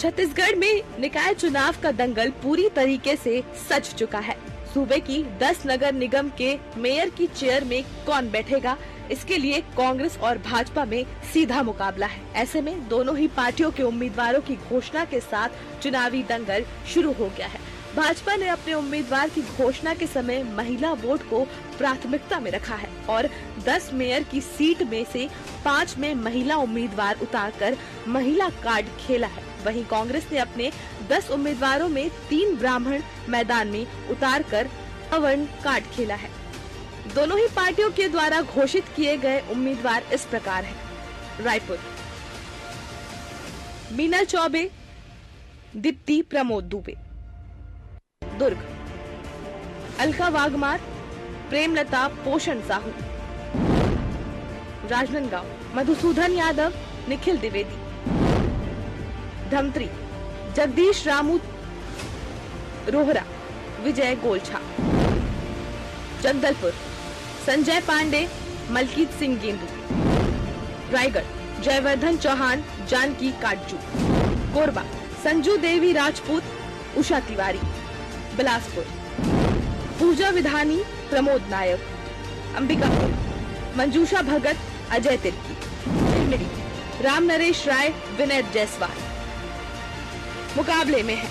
छत्तीसगढ़ में निकाय चुनाव का दंगल पूरी तरीके से सज चुका है। सूबे की 10 नगर निगम के मेयर की चेयर में कौन बैठेगा, इसके लिए कांग्रेस और भाजपा में सीधा मुकाबला है। ऐसे में दोनों ही पार्टियों के उम्मीदवारों की घोषणा के साथ चुनावी दंगल शुरू हो गया है। भाजपा ने अपने उम्मीदवार की घोषणा के समय महिला वोट को प्राथमिकता में रखा है और 10 मेयर की सीट में से 5 में महिला उम्मीदवार उतारकर महिला कार्ड खेला है। वहीं कांग्रेस ने अपने 10 उम्मीदवारों में 3 ब्राह्मण मैदान में उतारकर अवर्ण कार्ड खेला है। दोनों ही पार्टियों के द्वारा घोषित किए गए उम्मीदवार इस प्रकार हैं। रायपुर मीना चौबे, दीप्ति प्रमोद दुबे। दुर्ग अलका वाघमार, प्रेमलता पोषण साहू। राजनांदगांव मधुसूदन यादव, निखिल द्विवेदी। धमतरी जगदीश रामू रोहरा, विजय गोलछा। जगदलपुर संजय पांडे, मलकीत सिंह गेंदू। रायगढ़ जयवर्धन चौहान, जानकी काटजू। कोरबा संजू देवी राजपूत, उषा तिवारी। बिलासपुर पूजा विधानी, प्रमोद नायक। अंबिकापुर मंजूषा भगत, अजय तिर्की। निर्मली राम नरेश राय, विनय जायसवाल मुकाबले में है।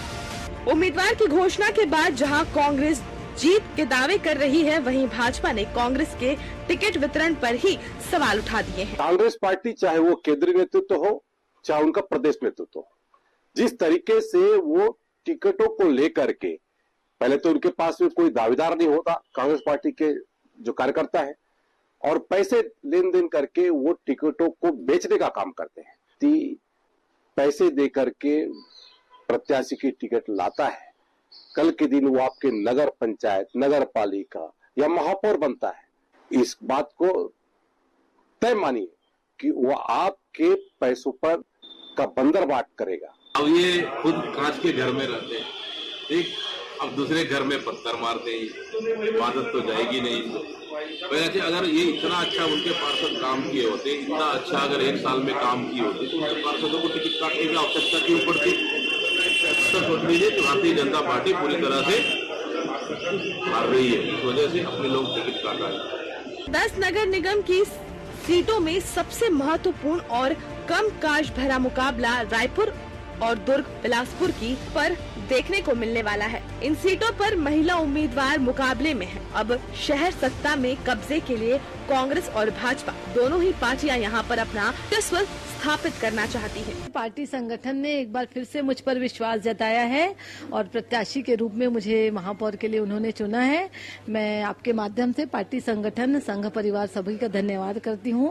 उम्मीदवार की घोषणा के बाद जहां कांग्रेस जीत के दावे कर रही है, वहीं भाजपा ने कांग्रेस के टिकट वितरण पर ही सवाल उठा दिए हैं। कांग्रेस पार्टी चाहे वो केंद्रीय नेतृत्व हो, चाहे उनका प्रदेश नेतृत्व हो, जिस तरीके से वो टिकटों को लेकर के, पहले तो उनके पास में कोई दावेदार नहीं होता, कांग्रेस पार्टी के जो कार्यकर्ता है, और पैसे लेन देन करके वो टिकटों को बेचने का काम करते हैं। पैसे दे करके प्रत्याशी की टिकट लाता है, कल के दिन वो आपके नगर पंचायत, नगर पालिका या महापौर बनता है। इस बात को तय मानिए कि वो आपके पैसों पर का बंदरबाट करेगा। अब ये खुद कांच के घर में रहते हैं, ठीक, अब दूसरे घर में पत्थर मारते ही इबादत तो जाएगी नहीं। वैसे अगर ये इतना अच्छा उनके पार्षद काम किए होते, इतना अच्छा अगर 1 साल में काम किए होते, तो उनके पार्षदों को टिकट काटने की आवश्यकता क्यों पड़ती? तो सोच लीजिए कि भारतीय जनता पार्टी पूरी तरह से हार रही है, इस वजह से अपने लोग टिकट काट रहे हैं। 10 नगर निगम की सीटों में सबसे महत्वपूर्ण और कम काश भरा मुकाबला रायपुर और दुर्ग बिलासपुर की पर देखने को मिलने वाला है। इन सीटों पर महिला उम्मीदवार मुकाबले में है। अब शहर सत्ता में कब्जे के लिए कांग्रेस और भाजपा दोनों ही पार्टियां यहां पर अपना वर्चस्व स्थापित करना चाहती है। पार्टी संगठन ने एक बार फिर से मुझ पर विश्वास जताया है और प्रत्याशी के रूप में मुझे महापौर के लिए उन्होंने चुना है। मैं आपके माध्यम से पार्टी संगठन, संघ परिवार सभी का धन्यवाद करती हूं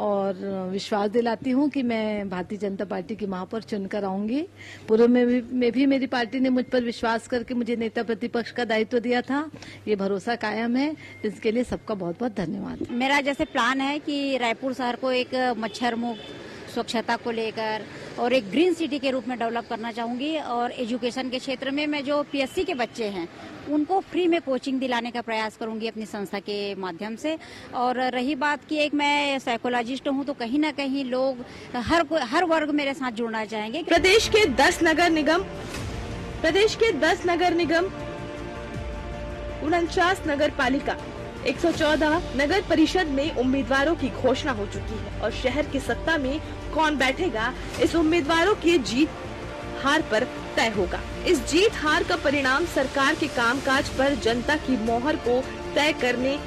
और विश्वास दिलाती हूं कि मैं भारतीय जनता पार्टी की महापौर चुनकर आऊंगी। पूर्व में भी मेरी पार्टी ने मुझ पर विश्वास करके मुझे नेता प्रतिपक्ष का दायित्व दिया था। ये भरोसा कायम है, इसके लिए सबका बहुत बहुत धन्यवाद। मेरा जैसे प्लान है कि रायपुर शहर को एक मच्छर मुक्त, स्वच्छता को लेकर और एक ग्रीन सिटी के रूप में डेवलप करना चाहूंगी। और एजुकेशन के क्षेत्र में मैं जो पीएससी के बच्चे हैं उनको फ्री में कोचिंग दिलाने का प्रयास करूंगी अपनी संस्था के माध्यम से। और रही बात की, एक मैं साइकोलॉजिस्ट हूं, तो कहीं ना कहीं लोग हर वर्ग मेरे साथ जुड़ना चाहेंगे। प्रदेश के 10 नगर निगम 49 नगर पालिका, 114 नगर परिषद में उम्मीदवारों की घोषणा हो चुकी है और शहर की सत्ता में कौन बैठेगा, इस उम्मीदवारों की जीत हार पर तय होगा। इस जीत हार का परिणाम सरकार के कामकाज पर जनता की मोहर को तय करने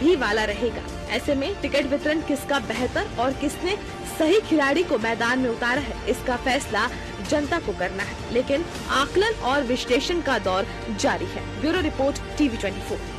भी वाला रहेगा। ऐसे में टिकट वितरण किसका बेहतर और किसने सही खिलाड़ी को मैदान में उतारा है, इसका फैसला जनता को करना है। लेकिन आकलन और विश्लेषण का दौर जारी है। Bureau report, TV 24।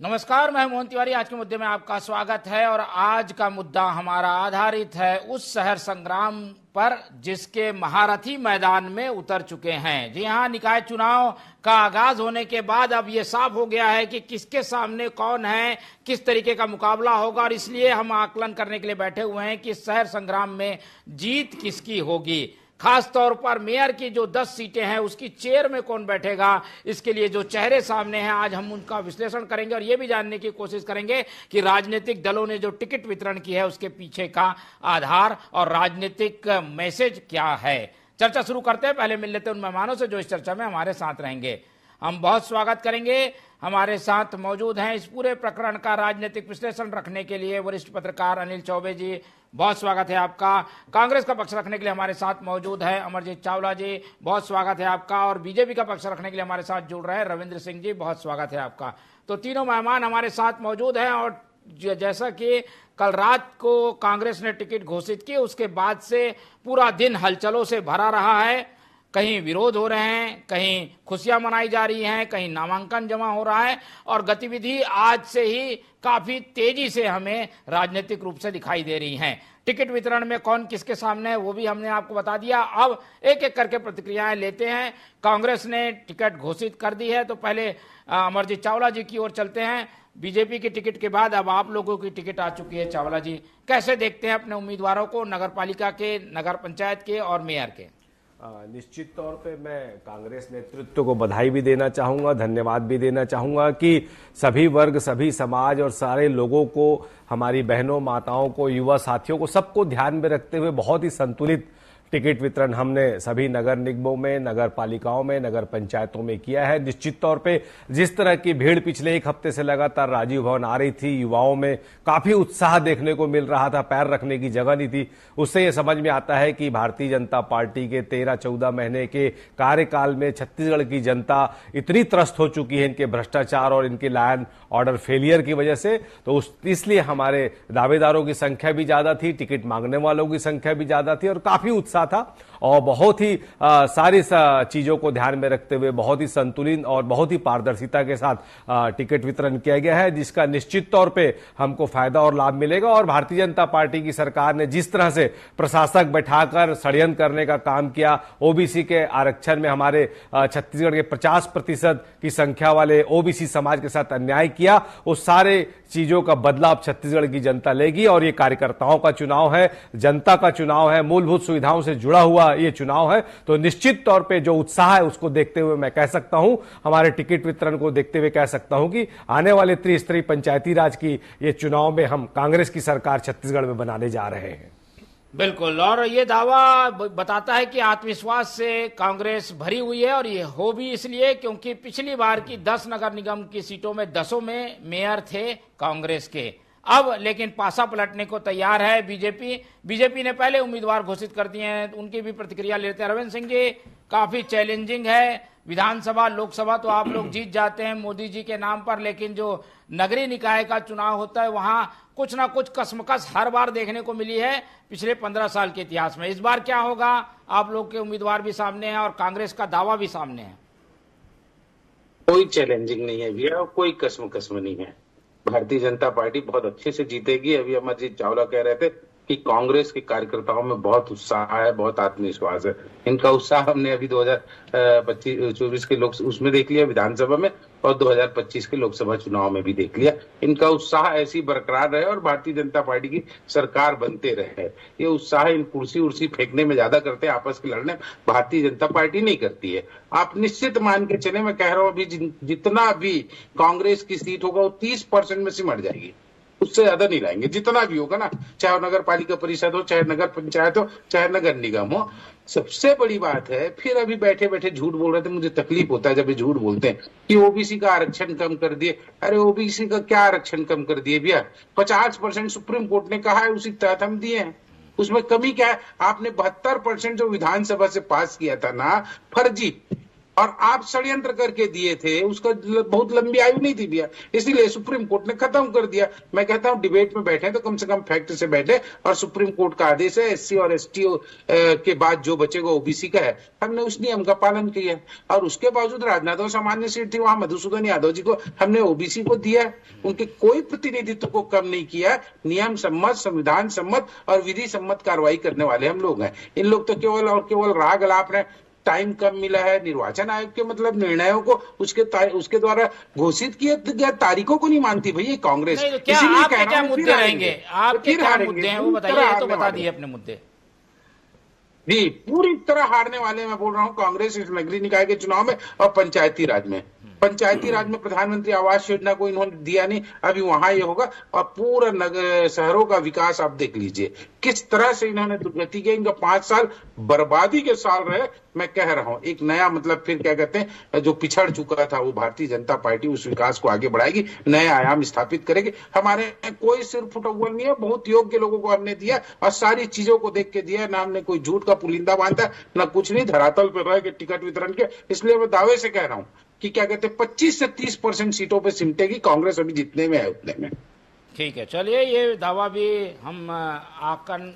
नमस्कार, मैं मोहन तिवारी। आज के मुद्दे में आपका स्वागत है और आज का मुद्दा हमारा आधारित है उस शहर संग्राम पर जिसके महारथी मैदान में उतर चुके हैं। जी हाँ, निकाय चुनाव का आगाज होने के बाद अब ये साफ हो गया है कि किसके सामने कौन है, किस तरीके का मुकाबला होगा और इसलिए हम आकलन करने के लिए बैठे हुए हैं कि शहर संग्राम में जीत किसकी होगी। खास तौर पर मेयर की जो 10 सीटें हैं उसकी चेयर में कौन बैठेगा, इसके लिए जो चेहरे सामने हैं आज हम उनका विश्लेषण करेंगे और ये भी जानने की कोशिश करेंगे कि राजनीतिक दलों ने जो टिकट वितरण की है उसके पीछे का आधार और राजनीतिक मैसेज क्या है। चर्चा शुरू करते हैं। पहले मिल लेते हैं उन मेहमानों से जो इस चर्चा में हमारे साथ रहेंगे। हम बहुत स्वागत करेंगे। हमारे साथ मौजूद हैं इस पूरे प्रकरण का राजनीतिक विश्लेषण रखने के लिए वरिष्ठ पत्रकार अनिल चौबे जी, बहुत स्वागत है आपका। कांग्रेस का पक्ष रखने के लिए हमारे साथ मौजूद है अमरजीत चावला जी, बहुत स्वागत है आपका। और बीजेपी का पक्ष रखने के लिए हमारे साथ जुड़ रहे हैं रविंद्र सिंह जी, बहुत स्वागत है आपका। तो तीनों मेहमान हमारे साथ मौजूद हैं और जैसा कि कल रात को कांग्रेस ने टिकट घोषित की उसके बाद से पूरा दिन हलचलों से भरा रहा है। कहीं विरोध हो रहे हैं, कहीं खुशियां मनाई जा रही हैं, कहीं नामांकन जमा हो रहा है और गतिविधि आज से ही काफी तेजी से हमें राजनीतिक रूप से दिखाई दे रही हैं। टिकट वितरण में कौन किसके सामने है वो भी हमने आपको बता दिया। अब एक एक करके प्रतिक्रियाएं लेते हैं। कांग्रेस ने टिकट घोषित कर दी है तो पहले अमरजीत चावला जी की ओर चलते हैं। बीजेपी की टिकट के बाद अब आप लोगों की टिकट आ चुकी है। चावला जी, कैसे देखते हैं अपने उम्मीदवारों को, नगर पालिका के, नगर पंचायत के और मेयर के? निश्चित तौर पे मैं कांग्रेस नेतृत्व को बधाई भी देना चाहूंगा, धन्यवाद भी देना चाहूंगा कि सभी वर्ग, सभी समाज और सारे लोगों को, हमारी बहनों, माताओं को, युवा साथियों को, सबको ध्यान में रखते हुए बहुत ही संतुलित टिकट वितरण हमने सभी नगर निगमों में, नगर पालिकाओं में, नगर पंचायतों में किया है। निश्चित तौर पे जिस तरह की भीड़ पिछले एक हफ्ते से लगातार राजीव भवन आ रही थी, युवाओं में काफी उत्साह देखने को मिल रहा था, पैर रखने की जगह नहीं थी, उससे ये समझ में आता है कि भारतीय जनता पार्टी के 13-14 महीने के कार्यकाल में छत्तीसगढ़ की जनता इतनी त्रस्त हो चुकी है इनके भ्रष्टाचार और इनके लॉ एंड ऑर्डर फेलियर की वजह से, तो इसलिए हमारे दावेदारों की संख्या भी ज्यादा थी, टिकट मांगने वालों की संख्या भी ज्यादा थी और काफी उत्साह था और बहुत ही सारी चीजों को ध्यान में रखते हुए बहुत ही संतुलित और बहुत ही पारदर्शिता के साथ टिकट वितरण किया गया है, जिसका निश्चित तौर पे हमको फायदा और लाभ मिलेगा। और भारतीय जनता पार्टी की सरकार ने जिस तरह से प्रशासक बैठाकर षड्यंत्र करने का काम किया, ओबीसी के आरक्षण में हमारे छत्तीसगढ़ के 50% की संख्या वाले ओबीसी समाज के साथ अन्याय किया, उस सारे चीजों का बदलाव छत्तीसगढ़ की जनता लेगी। और ये कार्यकर्ताओं का चुनाव है, जनता का चुनाव है, मूलभूत सुविधाओं से जुड़ा हुआ ये चुनाव है, तो निश्चित तौर पे जो उत्साह है उसको देखते हुए मैं कह सकता हूं, हमारे टिकट वितरण को देखते हुए कह सकता हूं कि आने वाले त्रिस्तरीय पंचायती राज की ये चुनाव में हम कांग्रेस की सरकार छत्तीसगढ़ में बनाने जा रहे हैं। बिल्कुल, और ये दावा बताता है कि आत्मविश्वास से कांग्रेस भरी हुई है और ये हो भी इसलिए क्योंकि पिछली बार की 10 नगर निगम की सीटों में 10 में मेयर थे कांग्रेस के। अब लेकिन पासा पलटने को तैयार है बीजेपी ने पहले उम्मीदवार घोषित कर दिए हैं, उनकी भी प्रतिक्रिया लेते हैं। रविंद्र सिंह जी, काफी चैलेंजिंग है, विधानसभा लोकसभा तो आप लोग जीत जाते हैं मोदी जी के नाम पर, लेकिन जो नगरीय निकाय का चुनाव होता है वहां कुछ ना कुछ कसमकस हर बार देखने को मिली है पिछले 15 साल के इतिहास में। इस बार क्या होगा? आप लोग के उम्मीदवार भी सामने हैं और कांग्रेस का दावा भी सामने है। कोई चैलेंजिंग नहीं है भैया और कोई कसम नहीं है। भारतीय जनता पार्टी बहुत अच्छे से जीतेगी। अभी अमरजीत चावला कह रहे थे कि कांग्रेस के कार्यकर्ताओं में बहुत उत्साह है, बहुत आत्मविश्वास है। इनका उत्साह हमने अभी 2024 के लोक उसमें देख लिया विधानसभा में और 2025 के लोकसभा चुनाव में भी देख लिया। इनका उत्साह ऐसी बरकरार रहे और भारतीय जनता पार्टी की सरकार बनते रहे। ये उत्साह इन कुर्सी उर्सी फेंकने में ज्यादा करते हैं, आपस के लड़ने भारतीय जनता पार्टी नहीं करती है। आप निश्चित मान के चले, मैं कह रहा हूं अभी जितना भी कांग्रेस की सीट होगा वो 30% में सिमट जाएगी, उससे ज्यादा नहीं लाएंगे। जितना भी होगा ना, चाहे नगर पालिका परिषद हो, चाहे नगर पंचायत हो, चाहे नगर निगम हो। सबसे बड़ी बात है, फिर अभी बैठे बैठे झूठ बोल रहे थे, मुझे तकलीफ होता है जब ये झूठ बोलते हैं कि ओबीसी का आरक्षण कम कर दिए। अरे ओबीसी का क्या आरक्षण कम कर दिए भैया? 50% सुप्रीम कोर्ट ने कहा है, उसी तहत हम दिए हैं। उसमें कमी क्या है? आपने 72% जो विधानसभा से पास किया था ना, फर्जी और आप षड्यंत्र करके दिए थे, उसका बहुत लंबी आयु नहीं थी भैया, इसीलिए सुप्रीम कोर्ट ने खत्म कर दिया। मैं कहता हूं डिबेट में बैठे तो कम से कम फैक्ट से बैठे, और सुप्रीम कोर्ट का आदेश है एससी और एसटी के बाद जो बचेगा ओबीसी का है, हमने उस नियम का पालन किया। और उसके बावजूद राजनांदगांव सामान्य सीट थी, वहां मधुसूदन यादव जी को हमने ओबीसी को दिया, उनके कोई प्रतिनिधित्व को कम नहीं किया। नियम सम्मत, संविधान सम्मत और विधि सम्मत कार्रवाई करने वाले हम लोग हैं। इन लोग तो केवल और केवल राग अलाप रहे, टाइम कम मिला है, निर्वाचन आयोग के मतलब निर्णयों को उसके द्वारा घोषित किए गए तारीखों को नहीं मानती भैया कांग्रेस। नहीं, तो क्या मुद्दे रहेंगे, आपके क्या मुद्दे हैं वो बताइए, तो बता दिए अपने मुद्दे। जी, पूरी तरह हारने वाले मैं बोल रहा हूँ कांग्रेस इस नगरीय निकाय के चुनाव में और पंचायती राज में। पंचायती राज में प्रधानमंत्री आवास योजना को इन्होंने दिया नहीं, अभी वहां ये होगा। और पूरा शहरों का विकास आप देख लीजिए किस तरह से इन्होंने दुर्गति की। इनका 5 साल बर्बादी के साल रहे। मैं कह रहा हूं एक नया मतलब फिर क्या कहते हैं, जो पिछड़ चुका था वो भारतीय जनता पार्टी उस विकास को आगे बढ़ाएगी, नए आयाम स्थापित करेगी। हमारे कोई सिर फुटअव्वल नहीं है, बहुत योग्य लोगों को हमने दिया और सारी चीजों को देख के दिया। ना हमने कोई झूठ का पुलिंदा बांधा, ना कुछ नहीं, धरातल पर रह के टिकट वितरण के। इसलिए मैं दावे से कह रहा हूं कि क्या कहते हैं 25 से 30% सीटों पे सिमटेगी कांग्रेस, अभी जितने में है उतने में। ठीक है, चलिए ये दावा भी हम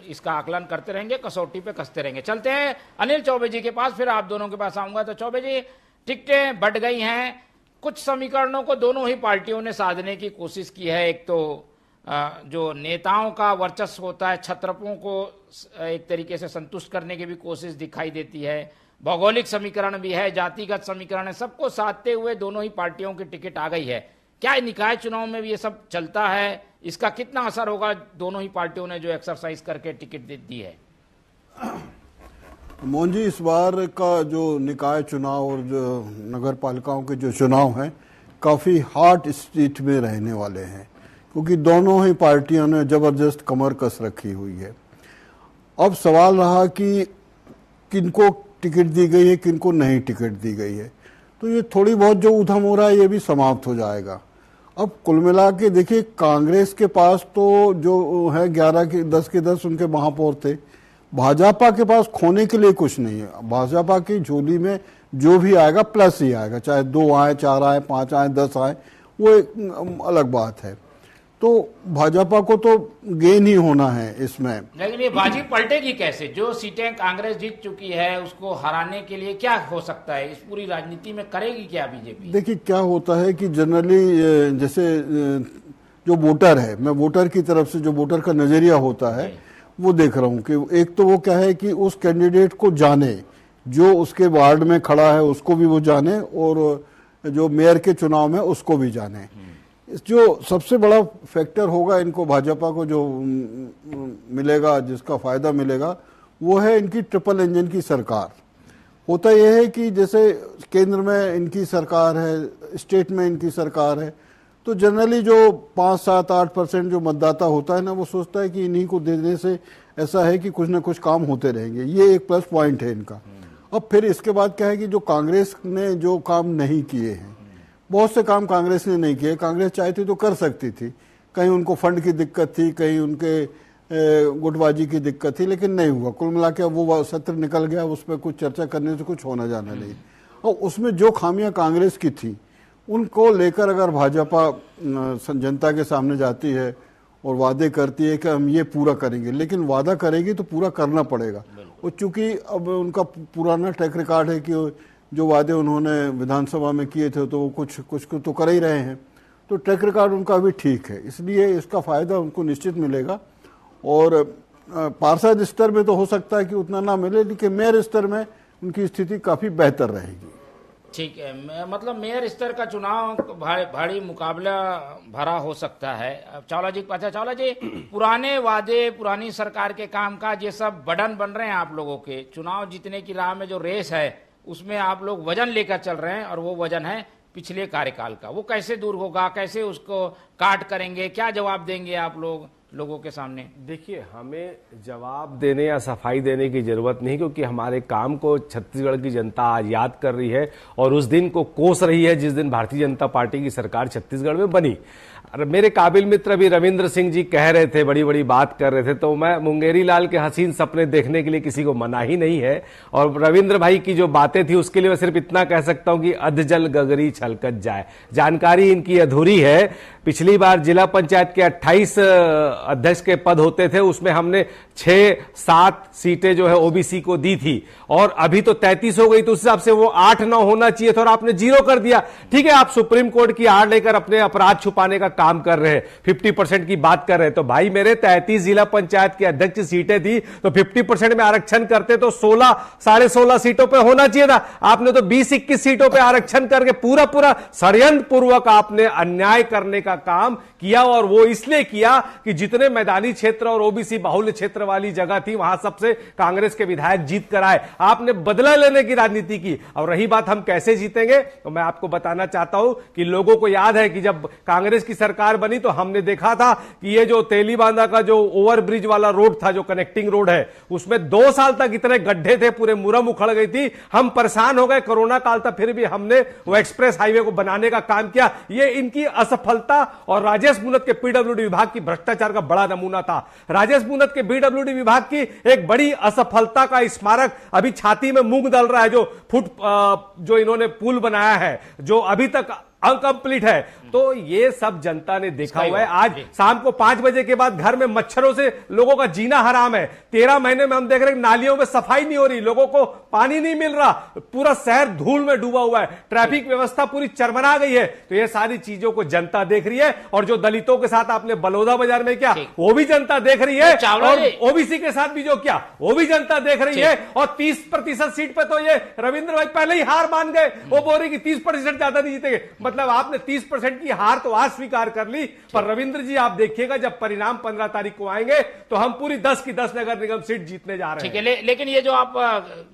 इसका आकलन करते रहेंगे, कसौटी पे कसते रहेंगे। चलते हैं अनिल चौबे जी के पास, फिर आप दोनों के पास आऊंगा। तो चौबे जी, टिकटें बढ़ गई हैं, कुछ समीकरणों को दोनों ही पार्टियों ने साधने की कोशिश की है। एक तो जो नेताओं का वर्चस्व होता है, छत्रपों को एक तरीके से संतुष्ट करने की भी कोशिश दिखाई देती है, भौगोलिक समीकरण भी है, जातिगत समीकरण है, सबको साधते हुए दोनों ही पार्टियों की टिकट आ गई है। क्या निकाय चुनाव में भी ये सब चलता है? इसका कितना असर होगा दोनों ही पार्टियों ने जो एक्सरसाइज करके टिकट दी है? मोहन जी, इस बार का जो निकाय चुनाव और जो नगर पालिकाओं के जो चुनाव हैं काफ़ी हॉट स्ट्रीट में रहने वाले हैं, क्योंकि दोनों ही पार्टियों ने ज़बरदस्त कमर कस रखी हुई है। अब सवाल रहा कि किनको टिकट दी गई है, किनको नहीं टिकट दी गई है। तो ये थोड़ी बहुत जो उधम हो रहा है ये भी समाप्त हो जाएगा। अब कुल मिला के देखिए, कांग्रेस के पास तो जो है 10 के 10 उनके महापौर थे। भाजपा के पास खोने के लिए कुछ नहीं है। भाजपा की झोली में जो भी आएगा प्लस ही आएगा, चाहे 2 आए, 4 आए, 5 आए, 10 आए, वो एक अलग बात है। तो भाजपा को तो गेन ही होना है इसमें। लेकिन ये बाजी पलटेगी कैसे? जो सीटें कांग्रेस जीत चुकी है उसको हराने के लिए क्या हो सकता है? इस पूरी राजनीति में करेगी क्या बीजेपी? देखिए क्या होता है कि जनरली जैसे जो वोटर है, मैं वोटर की तरफ से जो वोटर का नजरिया होता है वो देख रहा हूँ कि एक तो वो क्या है कि उस कैंडिडेट को जाने, जो उसके वार्ड में खड़ा है उसको भी वो जाने, और जो मेयर के चुनाव में उसको भी जाने। जो सबसे बड़ा फैक्टर होगा इनको, भाजपा को जो मिलेगा, जिसका फायदा मिलेगा, वो है इनकी ट्रिपल इंजन की सरकार। होता यह है कि जैसे केंद्र में इनकी सरकार है, स्टेट में इनकी सरकार है, तो जनरली जो 5, 7, 8% जो मतदाता होता है ना, वो सोचता है कि इन्हीं को देने से ऐसा है कि कुछ ना कुछ काम होते रहेंगे। ये एक प्लस पॉइंट है इनका। अब फिर इसके बाद क्या है कि जो कांग्रेस ने जो काम नहीं किए हैं, बहुत से काम कांग्रेस ने नहीं किए। कांग्रेस चाहती तो कर सकती थी, कहीं उनको फंड की दिक्कत थी, कहीं उनके गुटबाजी की दिक्कत थी, लेकिन नहीं हुआ। कुल मिला के वो सत्र निकल गया, उस पर कुछ चर्चा करने से कुछ होना जाना नहीं। और उसमें जो खामियां कांग्रेस की थी उनको लेकर अगर भाजपा जनता के सामने जाती है और वादे करती है कि हम ये पूरा करेंगे, लेकिन वादा करेगी तो पूरा करना पड़ेगा। और चूंकि अब उनका पुराना ट्रैक रिकॉर्ड है कि जो वादे उन्होंने विधानसभा में किए थे तो वो कुछ तो कर ही रहे हैं, तो ट्रैक रिकॉर्ड उनका भी ठीक है, इसलिए इसका फायदा उनको निश्चित मिलेगा। और पार्षद स्तर में तो हो सकता है कि उतना ना मिले, लेकिन मेयर स्तर में उनकी स्थिति काफी बेहतर रहेगी। ठीक है, मतलब मेयर स्तर का चुनाव भारी मुकाबला भरा हो सकता है। चावला जी, अच्छा चावला जी, पुराने वादे, पुरानी सरकार के कामकाज, ये सब बटन बन रहे हैं आप लोगों के। चुनाव जीतने की राह में जो रेस है उसमें आप लोग वजन लेकर चल रहे हैं, और वो वजन है पिछले कार्यकाल का। वो कैसे दूर होगा, कैसे उसको काट करेंगे, क्या जवाब देंगे आप लोग लोगों के सामने? देखिए, हमें जवाब देने या सफाई देने की जरूरत नहीं, क्योंकि हमारे काम को छत्तीसगढ़ की जनता आज याद कर रही है और उस दिन को कोस रही है जिस दिन भारतीय जनता पार्टी की सरकार छत्तीसगढ़ में बनी। मेरे काबिल मित्र अभी रविंद्र सिंह जी कह रहे थे, बड़ी बड़ी बात कर रहे थे, तो मैं मुंगेरी लाल के हसीन सपने देखने के लिए किसी को मना ही नहीं है। और रविंद्र भाई की जो बातें थी उसके लिए मैं सिर्फ इतना कह सकता हूं कि अधजल गगरी छलकत जाए। जानकारी इनकी अधूरी है। पिछली बार जिला पंचायत के 28 अध्यक्ष के पद होते थे, उसमें हमने 6-7 सीटें जो है ओबीसी को दी थी और अभी तो 33 हो गई, तो उस हिसाब से वो 8-9 होना चाहिए था और आपने 0 कर दिया। ठीक है, आप सुप्रीम कोर्ट की आड़ लेकर अपने अपराध छुपाने का काम कर रहे हैं, 50% की बात कर रहे हैं। तो भाई मेरे 33 जिला पंचायत की अध्यक्ष सीटें थी, तो 50% में आरक्षण करते तो 16 साढ़े 16 सीटों पे होना चाहिए था। आपने तो 20-21 सीटों पे आरक्षण करके पूरा षड्यंत्र पूर्वक आपने अन्याय करने का काम किया। और वो इसलिए किया कि जितने मैदानी क्षेत्र और ओबीसी बाहुल्य क्षेत्र वाली जगह थी वहां सबसे कांग्रेस के विधायक जीत कर आए। आपने बदला लेने की राजनीति की। और रही बात हम कैसे जीतेंगे, तो मैं आपको बताना चाहता हूं कि लोगों को याद है कि जब कांग्रेस की सरकार बनी तो हमने देखा था कि ये जो तेलीबांधा का जो ओवरब्रिज वाला रोड था, जो कनेक्टिंग रोड है, उसमें 2 साल तक इतने गड्ढे थे, पूरे मुरम उखड़ गई थी। हम परेशान हो गए, कोरोना काल था, फिर भी हमने वो एक्सप्रेस हाईवे को बनाने का काम किया। ये इनकी असफलता और राजेश मूनत के पीडब्ल्यूडी विभाग की भ्रष्टाचार का बड़ा नमूना था। राजेश मूनत के पीडब्ल्यूडी विभाग की एक बड़ी असफलता का स्मारक अभी छाती में मूंग दल रहा है। जो इन्होंने पुल बनाया है, जो अभी तक अनकंप्लीट है, तो ये सब जनता ने देखा हुआ है। आज शाम को 5 बजे के बाद घर में मच्छरों से लोगों का जीना हराम है। 13 महीने में हम देख रहे हैं नालियों में सफाई नहीं हो रही, लोगों को पानी नहीं मिल रहा, पूरा शहर धूल में डूबा हुआ है, ट्रैफिक व्यवस्था पूरी चरमरा गई है। तो ये सारी चीजों को जनता देख रही है। और जो दलितों के साथ आपने बलौदा बाजार में क्या, वो भी जनता देख रही है। और ओबीसी के साथ भी जो क्या, वो भी जनता देख रही है। और 30% सीट पे तो ये रविंद्र भाई पहले ही हार मान गए। वो बोल रही कि 30% ज्यादा नहीं जीतेंगे। मतलब आपने 30% की हार तो आज स्वीकार कर ली, पर रविंद्र जी आप देखिएगा जब परिणाम 15 तारीख को आएंगे तो हम पूरी 10 की 10 नगर निगम सीट जीतने जा रहे हैं। ठीक है, लेकिन ये जो आप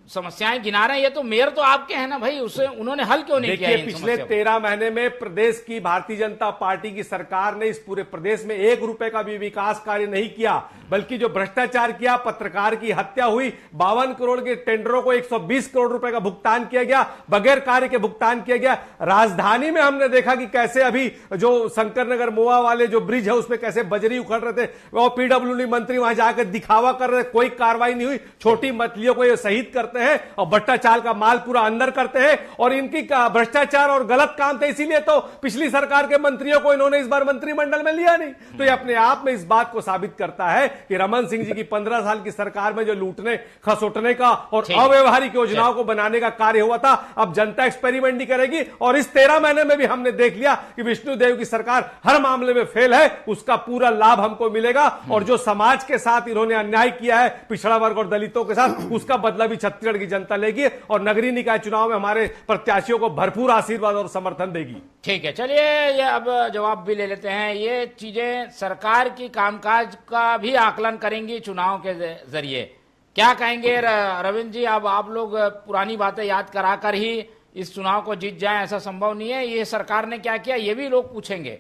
समस्याएं गिना रहे हैं, ये तो मेयर तो आपके हैं ना भाई, उसे उन्होंने हल क्यों नहीं किया? देखिए, पिछले 13 महीने में प्रदेश की भारतीय जनता पार्टी की सरकार ने इस पूरे प्रदेश में 1 रुपए का भी विकास कार्य नहीं किया, बल्कि जो भ्रष्टाचार किया, पत्रकार की हत्या हुई, 52 करोड़ के टेंडरों को 120 करोड़ रुपए का भुगतान किया गया, बगैर कार्य के भुगतान किया गया। राजधानी में हमने देखा कि कैसे अभी जो शंकर नगर मोआ वाले जो ब्रिज है उसमें कैसे बजरी उखड़ रहे थे, वो पीडब्ल्यूडी मंत्री वहां जाकर दिखावा कर रहे थे, कोई कार्रवाई नहीं हुई। छोटी मछलियों को ये शहीद करते हैं और भट्टा चाल का माल पूरा अंदर करते हैं। और इनकी भ्रष्टाचार और गलत काम थे, इसीलिए तो पिछली सरकार के मंत्रियों को इन्होंने इस बार मंत्रिमंडल में लिया नहीं। तो ये अपने आप में इस बात को साबित करता है कि रमन सिंह जी की 15 साल की सरकार में जो लूटने खसोटने का और अव्यवहारिक योजनाओं को बनाने का कार्य हुआ था, अब जनता एक्सपेरिमेंट नहीं करेगी। और इस 13 महीने में भी हमने देख लिया कि विष्णुदेव की सरकार हर मामले में फेल है, उसका पूरा लाभ हमको मिलेगा। और जो समाज के साथ इन्होंने अन्याय किया है, पिछड़ा वर्ग और दलितों के साथ, उसका बदला भी छत्तीसगढ़ की जनता लेगी और नगरीय निकाय चुनाव में हमारे प्रत्याशियों को भरपूर आशीर्वाद और समर्थन देगी। ठीक है, चलिए ये अब जवाब भी ले लेते हैं। ये चीजें सरकार की कामकाज का भी आकलन करेंगी चुनाव के जरिए। क्या कहेंगे रविंद्र जी? अब आप लोग पुरानी बातें याद कराकर ही इस चुनाव को जीत जाए, ऐसा संभव नहीं है। ये सरकार ने क्या किया, ये भी लोग पूछेंगे।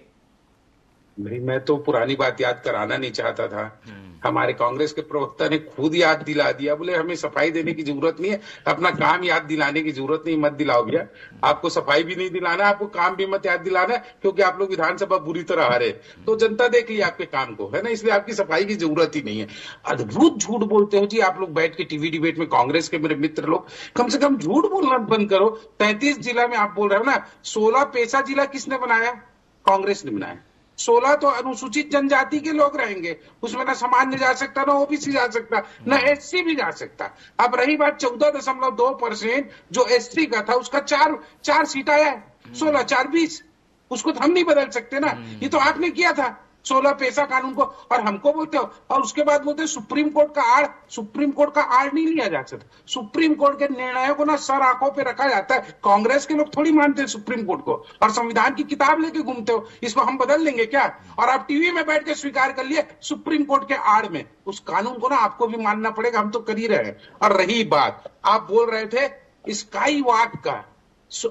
नहीं, मैं तो पुरानी बात याद कराना नहीं चाहता था। हमारे कांग्रेस के प्रवक्ता ने खुद याद दिला दिया, बोले हमें सफाई देने की जरूरत नहीं है, अपना काम याद दिलाने की जरूरत नहीं, मत दिलाओ भैया। आपको सफाई भी नहीं दिलाना, आपको काम भी मत याद दिलाना, क्योंकि आप लोग विधानसभा बुरी तरह हारे। तो जनता देख ली आपके काम को, है ना, इसलिए आपकी सफाई की जरूरत ही नहीं है। अद्भुत झूठ बोलते हो जी आप लोग बैठ के टीवी डिबेट में, कांग्रेस के मेरे मित्र लोग। कम से कम झूठ बोलना बंद करो। 33 जिला में आप बोल रहे हो ना, 16 पैसा जिला किसने बनाया? कांग्रेस ने बनाया। 16 तो अनुसूचित जनजाति के लोग रहेंगे, उसमें ना सामान्य जा सकता, ना ओबीसी जा सकता, ना एससी भी जा सकता। अब रही बात 14.2% जो एससी का था, उसका 4 सीट आया है, 16 4 20, उसको तो हम नहीं बदल सकते ना। ये तो आपने किया था 16 पैसा कानून को, और हमको बोलते हो। और उसके बाद बोलते सुप्रीम कोर्ट का आड़ नहीं लिया जा सकता। सुप्रीम कोर्ट के निर्णयों को ना सर आंखों पे रखा जाता है। कांग्रेस के लोग थोड़ी मानते हैं सुप्रीम कोर्ट को, और संविधान की किताब लेके घूमते हो। इसको हम बदल लेंगे क्या? और आप टीवी में बैठ के स्वीकार कर लिए सुप्रीम कोर्ट के आड़ में। उस कानून को ना आपको भी मानना पड़ेगा, हम तो कर ही रहे हैं। और रही बात, आप बोल रहे थे स्काई वॉक का,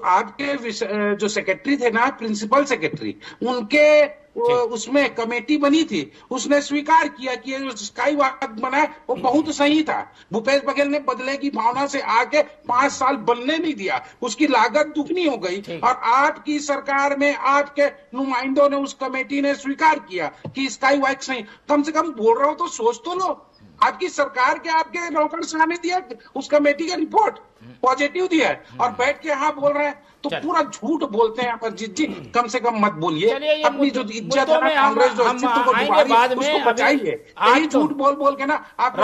आपके जो सेक्रेटरी थे ना, प्रिंसिपल सेक्रेटरी, उनके उसमें कमेटी बनी थी, उसने स्वीकार किया कि जो स्काई वॉक बना है वो बहुत सही था। भूपेश बघेल ने बदले की भावना से आके 5 साल बनने नहीं दिया, उसकी लागत दुगनी हो गई। और आपकी सरकार में आपके नुमाइंदों ने, उस कमेटी ने स्वीकार किया कि स्काई वॉक सही। कम से कम बोल रहा हो तो सोच तो लो। आपकी सरकार के आपके नौकरशाह ने दिया उस कमेटी का रिपोर्ट, पॉजिटिव दिया है, और बैठ के यहाँ बोल रहे हैं तो पूरा झूठ बोलते हैं अमरजीत जी। कम से कम मत बोलिए, अपनी जो इज्जत है ना, कांग्रेस जो अस्तित्व को डुबा रही है उसको बचाइए। यही झूठ बोल बोल के ना आप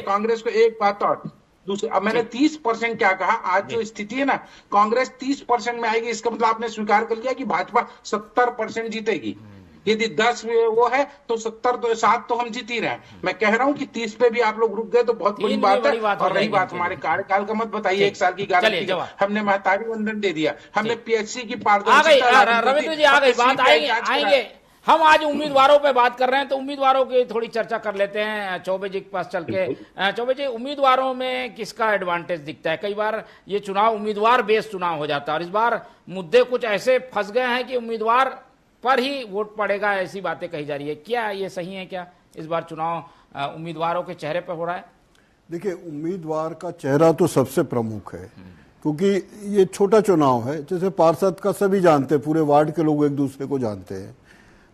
कांग्रेस को। एक बात और दूसरी, अब मैंने 30% क्या कहा, आज जो स्थिति है ना, कांग्रेस 30% में आएगी, इसका मतलब आपने स्वीकार कर लिया कि भाजपा 70% जीतेगी। यदि 10 वो है तो 7 तो हम जीत ही रहे हैं। मैं कह रहा हूं कि 30 पे भी आप लोग रुक गए तो बहुत बड़ी बात है। और रही बात हमारे कार्यकाल का, मत बताइए 1 साल की गारंटी, हमने महतारी वंदन दे दिया, हमने पीएचसी की पारदर्शिता। रविंद्र जी आ गई बात, आएंगे हम आज उम्मीदवारों पे बात कर रहे हैं, तो उम्मीदवारों की थोड़ी चर्चा कर लेते हैं चौबे जी के पास चल के। चौबे जी, उम्मीदवारों में किसका एडवांटेज दिखता है? कई बार ये चुनाव उम्मीदवार बेस्ड चुनाव हो जाता है, और इस बार मुद्दे कुछ ऐसे फंस गए हैं कि उम्मीदवार पर ही वोट पड़ेगा, ऐसी बातें कही जा रही है। क्या ये सही है? क्या इस बार चुनाव उम्मीदवारों के चेहरे पर हो रहा है? देखिए, उम्मीदवार का चेहरा तो सबसे प्रमुख है, क्योंकि ये छोटा चुनाव है। जैसे पार्षद का सभी जानते हैं, पूरे वार्ड के लोग एक दूसरे को जानते हैं।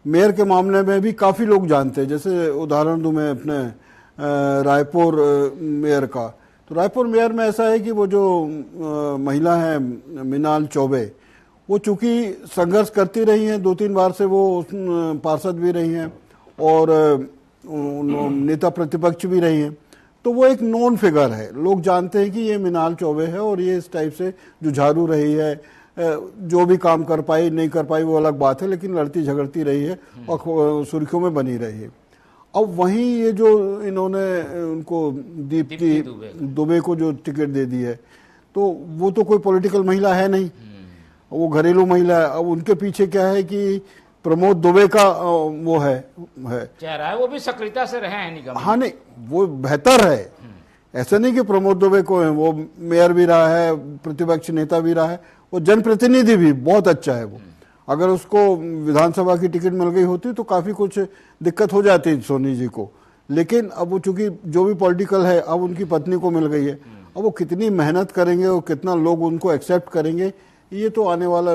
मेयर के मामले में भी काफी लोग जानते हैं। जैसे उदाहरण दूं मैं अपने रायपुर मेयर का, तो रायपुर मेयर में ऐसा है कि वो जो महिला है मीनाल चौबे, वो चूंकि संघर्ष करती रही हैं, 2-3 बार से वो पार्षद भी रही हैं और नेता प्रतिपक्ष भी रही हैं, तो वो एक नोन फिगर है। लोग जानते हैं कि ये मीनाल चौबे है और ये इस टाइप से जुझारू रही है। जो भी काम कर पाई नहीं कर पाई वो अलग बात है, लेकिन लड़ती झगड़ती रही है और सुर्खियों में बनी रही है। अब वहीं ये जो इन्होंने उनको दीप्ति दुबे को जो टिकट दे दी है, तो वो तो कोई पॉलिटिकल महिला है नहीं, वो घरेलू महिला है। अब उनके पीछे क्या है कि प्रमोद दुबे का वो है चेहरा है, वो भी सक्रियता से रहे हैं निगम। हाँ, नहीं वो बेहतर है, ऐसा नहीं कि प्रमोद दुबे को है, वो मेयर भी रहा है, प्रतिपक्ष नेता भी रहा है, वो जनप्रतिनिधि भी बहुत अच्छा है। वो अगर उसको विधानसभा की टिकट मिल गई होती तो काफी कुछ दिक्कत हो जाती सोनी जी को, लेकिन अब वो चूंकि जो भी पॉलिटिकल है अब उनकी पत्नी को मिल गई है। अब वो कितनी मेहनत करेंगे और कितना लोग उनको एक्सेप्ट करेंगे, ये तो आने वाला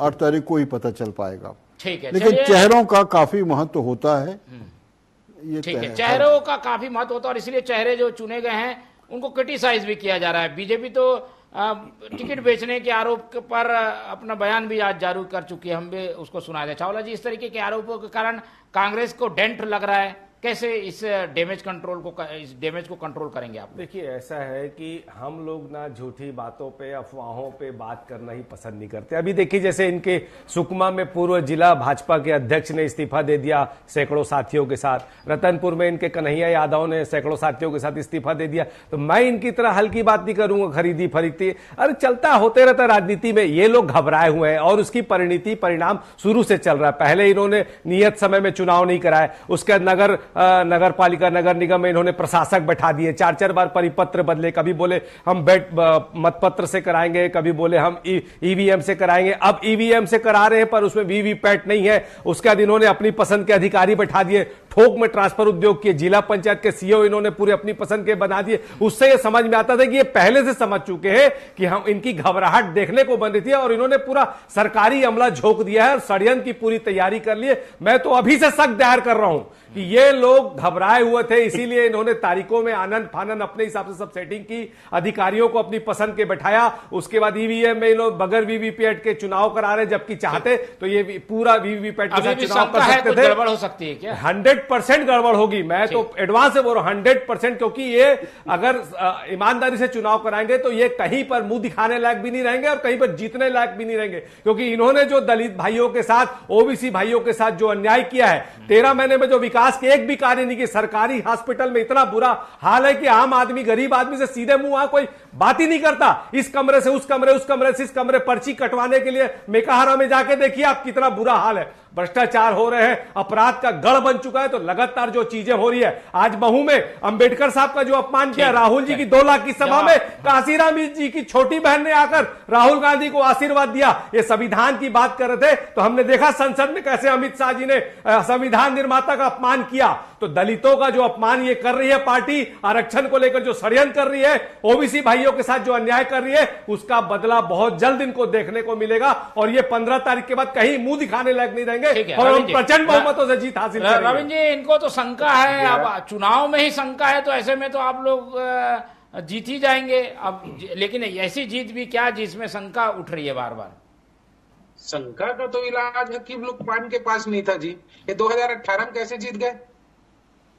8 तारीख को ही पता चल पाएगा। ठीक है, लेकिन चेहरों का काफी महत्व होता है। ये ठीक है, चेहरों का काफी महत्व होता है, और इसलिए चेहरे जो चुने गए हैं उनको क्रिटिसाइज भी किया जा रहा है। बीजेपी तो टिकट बेचने के आरोप पर अपना बयान भी आज जारी कर चुकी है, हम भी उसको सुना दें। चावला जी, इस तरीके के आरोपों के कारण कांग्रेस को डेंट लग रहा है, कैसे इस डैमेज को कंट्रोल करेंगे आप? देखिए, ऐसा है कि हम लोग ना झूठी बातों पे, अफवाहों पे बात करना ही पसंद नहीं करते। अभी देखिए, जैसे इनके सुकमा में पूर्व जिला भाजपा के अध्यक्ष ने इस्तीफा दे दिया सैकड़ों साथियों के साथ। रतनपुर में इनके कन्हैया यादव ने सैकड़ों साथियों के साथ इस्तीफा दे दिया। तो मैं इनकी तरह हल्की बात नहीं करूंगा, खरीदी फरीदी, अरे चलता होते रहता राजनीति में। ये लोग घबराए हुए हैं और उसकी परिणाम शुरू से चल रहा है। पहले इन्होंने नियत समय में चुनाव नहीं कराए, उसके बाद नगर पालिका नगर निगम में इन्होंने प्रशासक बैठा दिए, 4-4 बार परिपत्र बदले। कभी बोले हम मतपत्र से कराएंगे, कभी बोले हम ईवीएम से कराएंगे। अब ईवीएम से करा रहे हैं पर उसमें वीवीपैट नहीं है। उसके बाद इन्होंने अपनी पसंद के अधिकारी बैठा दिए, थोक में ट्रांसफर उद्योग किए, जिला पंचायत के सीईओ इन्होंने पूरे अपनी पसंद के बना दिए। उससे यह समझ में आता था कि ये पहले से समझ चुके हैं कि हम इनकी घबराहट देखने को बन रही थी, और इन्होंने पूरा सरकारी अमला झोंक दिया है, षड्यंत्र की पूरी तैयारी कर ली है। मैं तो अभी से शक जाहिर कर रहा हूं कि ये लोग घबराए हुए थे, इसीलिए इन्होंने तारीखों में आनंद फानंद अपने हिसाब से सब सेटिंग की, अधिकारियों को अपनी पसंद के बैठाया। उसके बाद ईवीएम में लोग बगैर वीवीपैट के चुनाव करा रहे, जबकि चाहते तो ये पूरा वीवीपैट के साथ चुनाव कर सकते थे। गड़बड़ हो सकती है क्या? 100% गड़बड़ होगी। मैं तो एडवांस से बोल रहा हूं 100%, क्योंकि ये अगर ईमानदारी से चुनाव कराएंगे तो ये कहीं पर मुंह दिखाने लायक भी नहीं रहेंगे और कहीं पर जीतने लायक भी नहीं रहेंगे, क्योंकि इन्होंने जो दलित भाइयों के साथ, ओबीसी भाइयों के साथ जो अन्याय किया है, 13 महीने में जो विकास के एक भी कार्य नहीं किए। सरकारी हॉस्पिटल में इतना बुरा हाल है कि आम आदमी, गरीब आदमी से सीधे मुंह वहां कोई बात ही नहीं करता। इस कमरे से उस कमरे, उस कमरे से इस कमरे पर्ची कटवाने के लिए मेकाहारा में जाके देखिए आप, कितना बुरा हाल है। भ्रष्टाचार हो रहे हैं, अपराध का गढ़ बन चुका है। तो लगातार जो चीजें हो रही है, आज महू में अंबेडकर साहब का जो अपमान किया, राहुल जी की 2 लाख की सभा में काशीराम जी की छोटी बहन ने आकर राहुल गांधी को आशीर्वाद दिया, ये संविधान की बात कर रहे थे। तो हमने देखा संसद में कैसे अमित शाह जी ने संविधान निर्माता का अपमान किया। तो दलितों का जो अपमान ये कर रही है पार्टी, आरक्षण को लेकर जो षड्यंत्र कर रही है, ओबीसी भाइयों के साथ जो अन्याय कर रही है, उसका बदला बहुत जल्द इनको देखने को मिलेगा। और ये 15 तारीख के बाद कहीं मुंह दिखाने लायक नहीं रहेंगे और हम प्रचंड बहुमतों से जीत हासिल करेंगे। रविंद्र जी, इनको तो शंका है, अब चुनाव में ही शंका है, तो ऐसे में तो आप लोग जीत ही जाएंगे अब। लेकिन ऐसी जीत भी क्या जिसमें शंका उठ रही है बार बार? शंका का तो इलाज हकीम लुकमान के पास नहीं था जी। ये 2018 में कैसे जीत गए?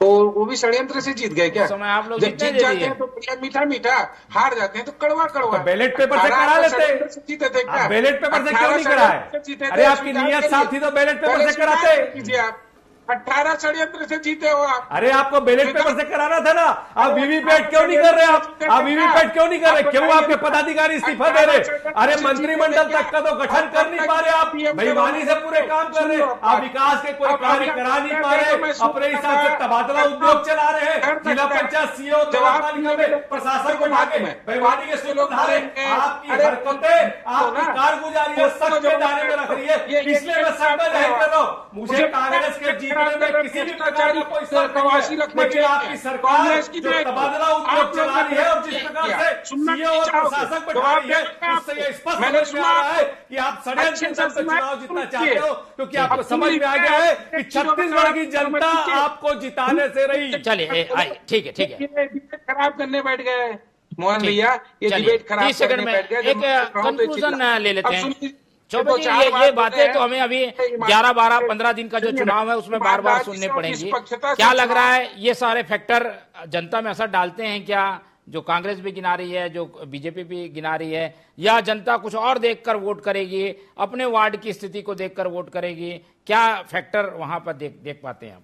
तो वो भी षड्यंत्र से जीत गए क्या? समय आप लोग जब जीत जाते हैं तो मीठा मीठा, हार जाते हैं तो कड़वा कड़वा। तो बैलेट पेपर से करा लेते, जीते थे क्या? बैलेट पेपर से क्यों नहीं कराए? अरे आपकी नीयत साफ थी तो बैलेट पेपर से कराते। आप 18 षड्यंत्र से जीते हो आप। अरे आपको बैलेट पेपर से कराना था ना, आप वीवीपैट क्यों नहीं कर रहे? आप वीवीपैट क्यों नहीं कर रहे? क्यों आपके पदाधिकारी इस्तीफा दे रहे? अरे मंत्रिमंडल तक का तो गठन कर नहीं पा रहे आप, बेईमानी से पूरे काम कर रहे। आप विकास के कोई कार्य करा नहीं पा रहे, अपने हिसाब से तबादला उद्योग चला रहे हैं। जिला पंचायत सीओ नगरपालिका में प्रशासन को भागे बेईमानी के सूत्रधार हैं। आपकी हरकतें, आपकी कारगुजारी सच के दायरे में रख रही है, इसलिए मैं शंका जाहिर कर रहा हूँ। मुझे कांग्रेस के जीत में किसी भी प्रकार का कोई शक नहीं है, लेकिन आपकी सरकार जो तबादला उद्योग चला रही है और जिस प्रकार से सीओ और प्रशासक बैठा रही है, उससे ये स्पष्ट समझ में आ रहा है कि आप षड्यंत्र से चुनाव जीतना चाहते हो, क्योंकि आपको समझ में आ गया है कि छत्तीसगढ़ की जनता आपको जिताने से रही। चलिए ठीक है, ठीक है, डिबेट खराब करने बैठ गए मोहन भैया, ये डिबेट खराब करने बैठ गए। एक कंक्लूजन ले लेते हैं। चौबे जी, ये बातें तो हमें अभी 11, 12, 15 दिन का जो चुनाव है उसमें बार बार सुनने पड़ेंगी। क्या लग रहा है, ये सारे फैक्टर जनता में असर डालते हैं क्या? जो कांग्रेस भी गिना रही है, जो बीजेपी भी गिना रही है, या जनता कुछ और देखकर वोट करेगी, अपने वार्ड की स्थिति को देखकर वोट करेगी? क्या फैक्टर वहां पर देख पाते हैं आप?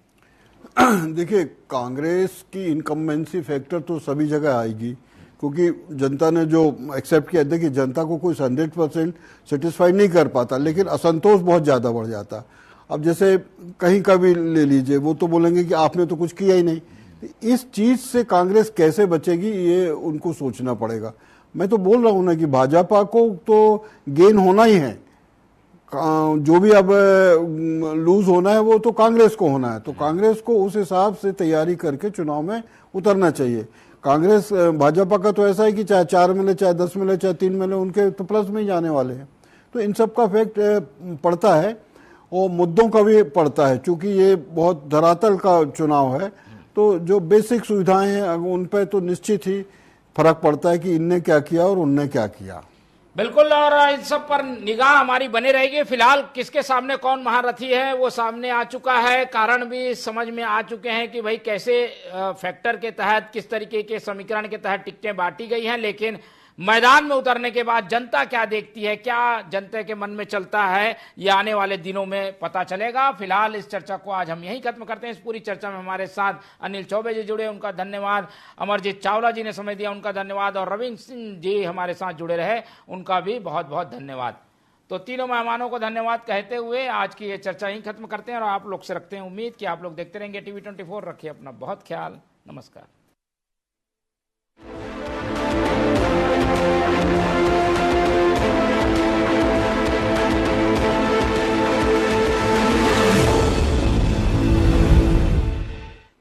देखिए, कांग्रेस की इनकम्बेंसी फैक्टर तो सभी जगह आएगी, क्योंकि जनता ने जो एक्सेप्ट किया। देखिए, जनता को कोई 100% सेटिस्फाई नहीं कर पाता, लेकिन असंतोष बहुत ज्यादा बढ़ जाता। अब जैसे कहीं का भी ले लीजिए, वो तो बोलेंगे कि आपने तो कुछ किया ही नहीं। इस चीज से कांग्रेस कैसे बचेगी, ये उनको सोचना पड़ेगा। मैं तो बोल रहा हूं ना कि भाजपा को तो गेन होना ही है, जो भी अब लूज होना है वो तो कांग्रेस को होना है। तो कांग्रेस को उस हिसाब से तैयारी करके चुनाव में उतरना चाहिए। कांग्रेस, भाजपा का तो ऐसा है कि चाहे 4 मिले, चाहे 10 मिले, चाहे 3 मिले, उनके तो प्लस में ही जाने वाले हैं। तो इन सब का इफेक्ट पड़ता है और मुद्दों का भी पड़ता है, क्योंकि ये बहुत धरातल का चुनाव है। तो जो बेसिक सुविधाएं हैं उन पर तो निश्चित ही फर्क पड़ता है कि इनने क्या किया और उनने क्या किया। बिल्कुल, और इन सब पर निगाह हमारी बने रहेगी। फिलहाल किसके सामने कौन महारथी है वो सामने आ चुका है, कारण भी समझ में आ चुके हैं कि भाई कैसे फैक्टर के तहत, किस तरीके के समीकरण के तहत टिकटें बांटी गई हैं। लेकिन मैदान में उतरने के बाद जनता क्या देखती है, क्या जनता के मन में चलता है, ये आने वाले दिनों में पता चलेगा। फिलहाल इस चर्चा को आज हम यहीं खत्म करते हैं। इस पूरी चर्चा में हमारे साथ अनिल चौबे जी जुड़े, उनका धन्यवाद। अमरजीत चावला जी ने समय दिया, उनका धन्यवाद। और रविंद्र सिंह जी हमारे साथ जुड़े रहे, उनका भी बहुत बहुत धन्यवाद। तो तीनों मेहमानों को धन्यवाद कहते हुए आज की ये चर्चा यहीं खत्म करते हैं और आप लोग से रखते हैं उम्मीद कि आप लोग देखते रहेंगे TV 24। रखिए अपना बहुत ख्याल। नमस्कार।